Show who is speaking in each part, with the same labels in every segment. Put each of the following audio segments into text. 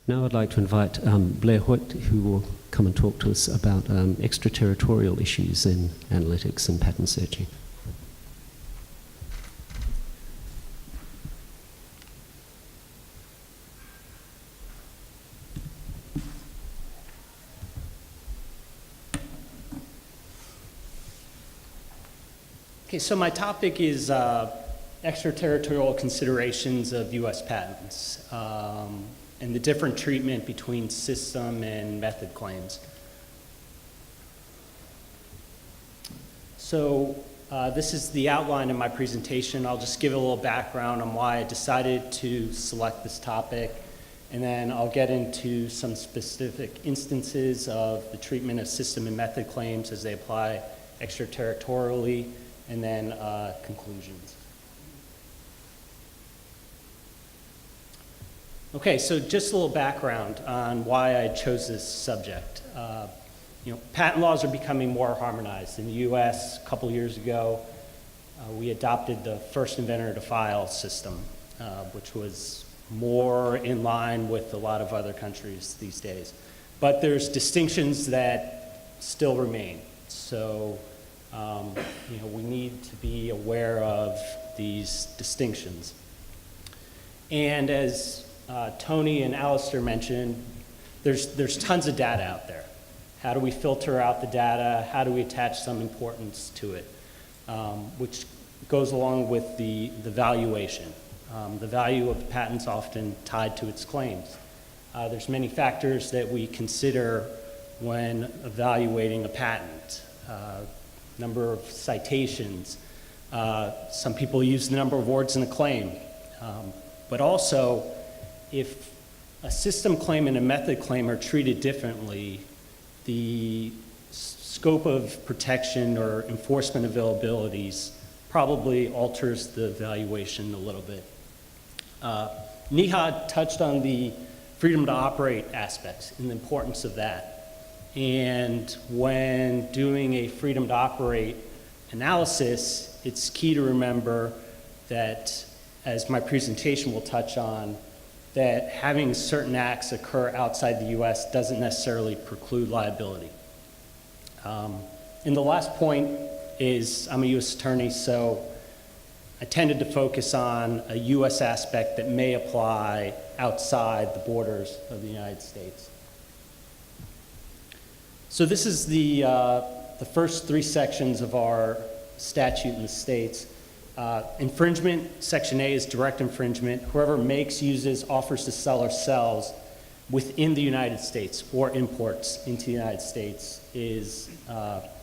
Speaker 1: Now I'd like to invite Blair M.Hoyt, who will come and talk to us about extraterritorial issues in analytics and pattern searching.
Speaker 2: Okay, so my topic is extraterritorial considerations of U.S. patents and the different treatment between system and method claims. So this is the outline of my presentation. I'll just give a little background on why I decided to select this topic, and then I'll get into some specific instances of the treatment of system and method claims as they apply extraterritorially, and then conclusions. Okay, so just a little background on why I chose this subject. Patent laws are becoming more harmonized. In the US, a couple years ago, we adopted the first inventor to file system, which was more in line with a lot of other countries these days. But there's distinctions that still remain. So we need to be aware of these distinctions. And as Tony and Alistair mentioned, there's tons of data out there. How do we filter out the data? How do we attach some importance to it? Which goes along with the valuation. The value of the patent's often tied to its claims. There's many factors that we consider when evaluating a patent. Number of citations. Some people use the number of words in a claim. But also, if a system claim and a method claim are treated differently, the scope of protection or enforcement availabilities probably alters the valuation a little bit. Nihad touched on the freedom to operate aspects and the importance of that. And when doing a freedom to operate analysis, it's key to remember that, as my presentation will touch on, that having certain acts occur outside the US doesn't necessarily preclude liability. And the last point is, I'm a US attorney, so I tended to focus on a US aspect that may apply outside the borders of the United States. So this is the first three sections of our statute in the States. Infringement, Section A is direct infringement. Whoever makes, uses, offers to sell, or sells within the United States or imports into the United States is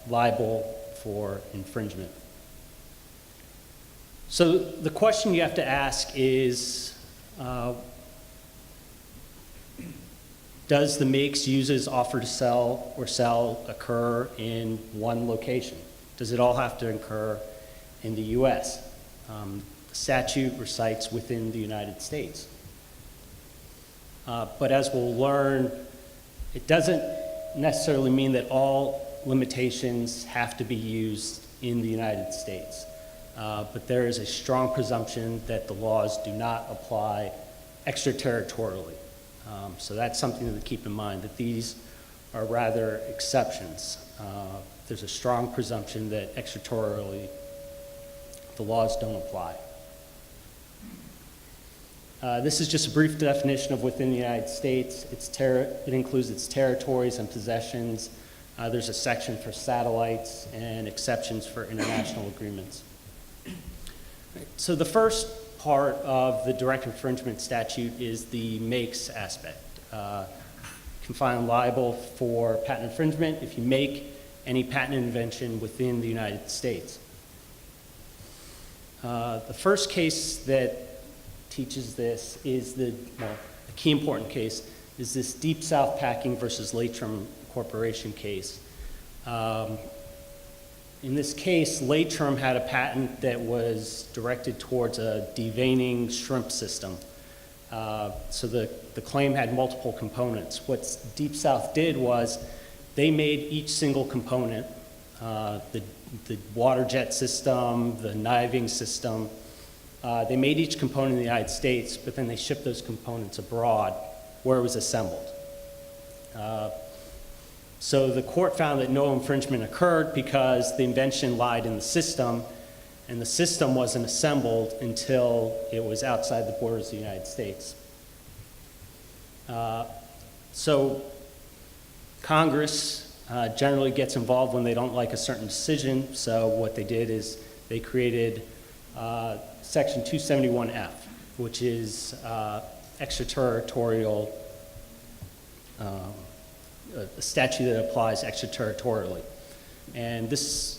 Speaker 2: liable for infringement. So the question you have to ask is, does the makes, uses, offer to sell, or sell occur in one location? Does it all have to occur in the US? The statute recites within the United States. But as we'll learn, it doesn't necessarily mean that all limitations have to be used in the United States. But there is a strong presumption that the laws do not apply extraterritorially. So that's something to keep in mind, that these are rather exceptions. There's a strong presumption that extraterritorially the laws don't apply. This is just a brief definition of within the United States. It includes its territories and possessions. There's a section for satellites and exceptions for international agreements. So the first part of the direct infringement statute is the makes aspect. You can find liable for patent infringement if you make any patent invention within the United States. The first case that teaches this is the key important case is this Deep South Packing versus Leitrim Corporation case. In this case, Leitrim had a patent that was directed towards a deveining shrimp system. So the claim had multiple components. What Deep South did was they made each single component, the water jet system, the kniving system. They made each component in the United States, but then they shipped those components abroad where it was assembled. So the court found that no infringement occurred because the invention lied in the system, and the system wasn't assembled until it was outside the borders of the United States. So Congress generally gets involved when they don't like a certain decision. So what they did is they created Section 271F, which is extraterritorial, a statute that applies extraterritorially. And this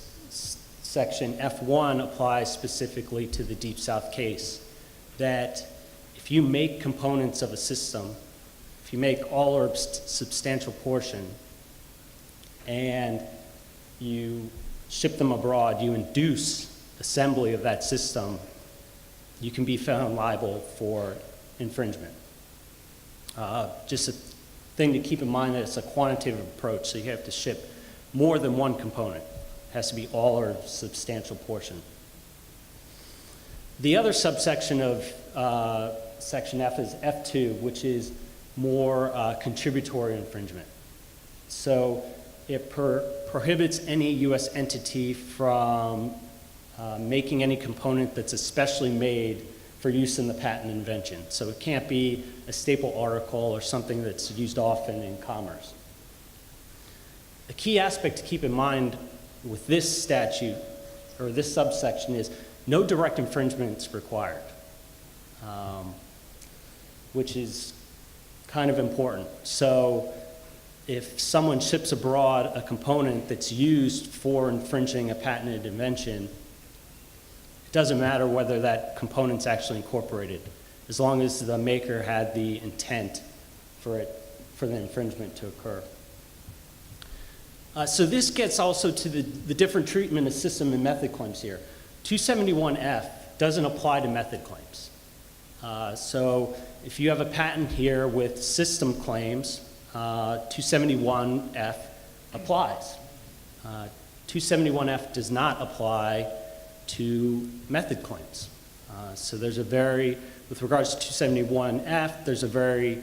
Speaker 2: section F1 applies specifically to the Deep South case, that if you make components of a system, if you make all or substantial portion, and you ship them abroad, you induce assembly of that system, you can be found liable for infringement. Just a thing to keep in mind that it's a quantitative approach, so you have to ship more than one component. It has to be all or substantial portion. The other subsection of Section F is F2, which is more contributory infringement. So it prohibits any U.S. entity from making any component that's especially made for use in the patent invention. So it can't be a staple article or something that's used often in commerce. The key aspect to keep in mind with this statute, or this subsection, is no direct infringement is required, which is kind of important. So if someone ships abroad a component that's used for infringing a patented invention, it doesn't matter whether that component's actually incorporated, as long as the maker had the intent for the infringement to occur. So this gets also to the different treatment of system and method claims here. 271F doesn't apply to method claims. So if you have a patent here with system claims, 271F applies. 271F does not apply to method claims. So there's with regards to 271F, there's a very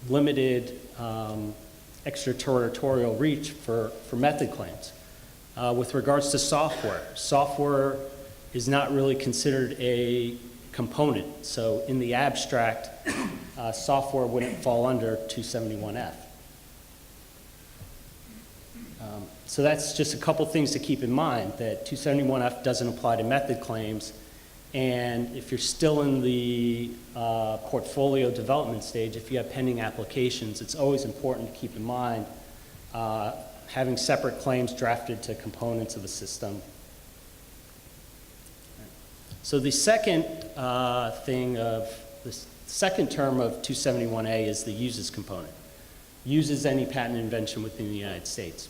Speaker 2: limited extraterritorial reach for method claims. With regards to software is not really considered a component. So in the abstract, software wouldn't fall under 271F. So that's just a couple things to keep in mind, that 271F doesn't apply to method claims. And if you're still in the portfolio development stage, if you have pending applications, it's always important to keep in mind having separate claims drafted to components of a system. So the second the second term of 271A is the uses component. Uses any patent invention within the United States.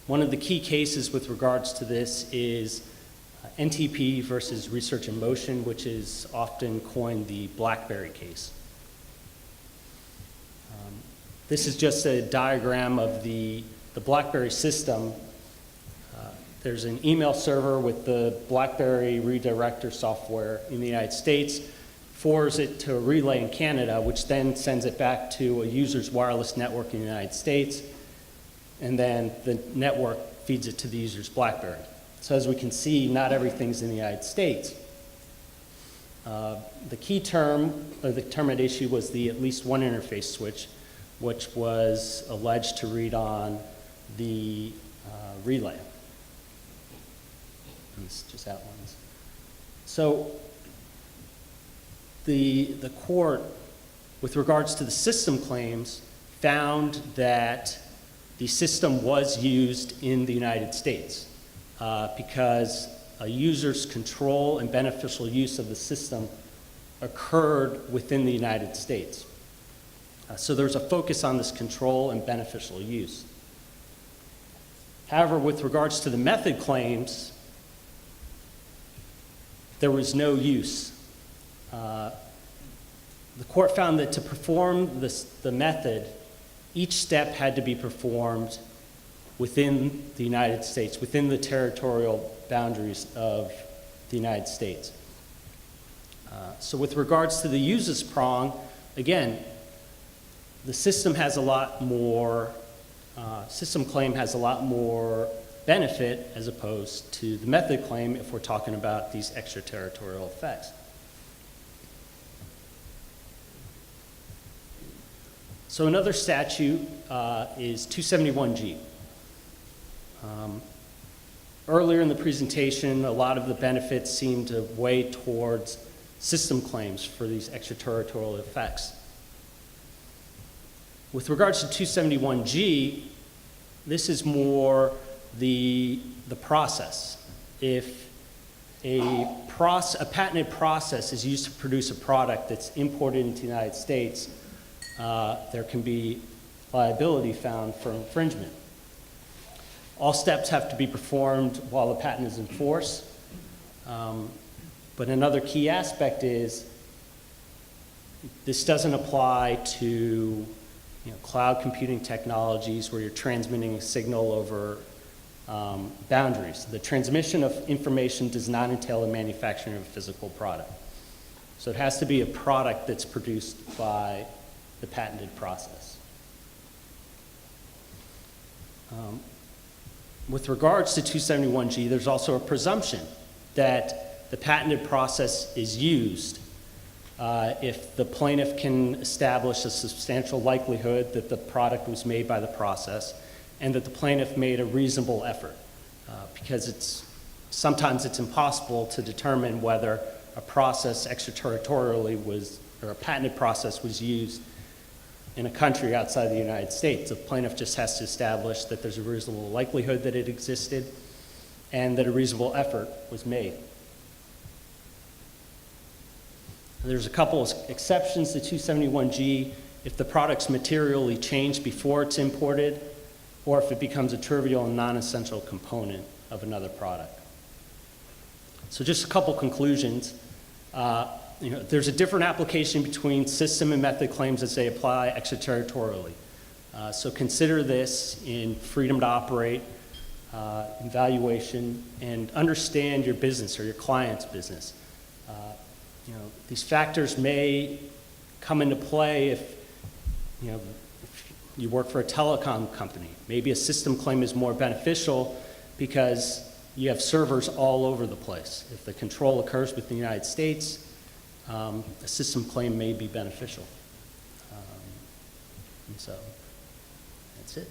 Speaker 2: One of the key cases with regards to this is NTP versus Research in Motion, which is often coined the BlackBerry case. This is just a diagram of the BlackBerry system. There's an email server with the BlackBerry redirector software in the United States, forwards it to a relay in Canada, which then sends it back to a user's wireless network in the United States, and then the network feeds it to the user's BlackBerry. So as we can see, not everything's in the United States. The key term, or the term at issue, was the at least one interface switch, which was alleged to read on the relay. And this just outlines. So the court, with regards to the system claims, found that the system was used in the United States because a user's control and beneficial use of the system occurred within the United States. So there's a focus on this control and beneficial use. However, with regards to the method claims, there was no use. The court found that to perform the method, each step had to be performed within the United States, within the territorial boundaries of the United States. So with regards to the uses prong, again, the system has a lot more, system claim has a lot more benefit as opposed to the method claim if we're talking about these extraterritorial effects. So another statute is 271G. Earlier in the presentation, a lot of the benefits seemed to weigh towards system claims for these extraterritorial effects. With regards to 271G, this is more the process. If a patented process is used to produce a product that's imported into the United States, there can be liability found for infringement. All steps have to be performed while the patent is in force. But another key aspect is this doesn't apply to cloud computing technologies where you're transmitting a signal over boundaries. The transmission of information does not entail the manufacturing of a physical product. So it has to be a product that's produced by the patented process. With regards to 271G, there's also a presumption that the patented process is used if the plaintiff can establish a substantial likelihood that the product was made by the process and that the plaintiff made a reasonable effort, because sometimes it's impossible to determine whether a process extraterritorially or a patented process was used in a country outside the United States. The plaintiff just has to establish that there's a reasonable likelihood that it existed and that a reasonable effort was made. There's a couple of exceptions to 271G if the product's materially changed before it's imported or if it becomes a trivial and non-essential component of another product. So just a couple conclusions. There's a different application between system and method claims as they apply extraterritorially. So consider this in freedom to operate, evaluation, and understand your business or your client's business. These factors may come into play if you work for a telecom company. Maybe a system claim is more beneficial because you have servers all over the place. If the control occurs within the United States, a system claim may be beneficial. And so that's it.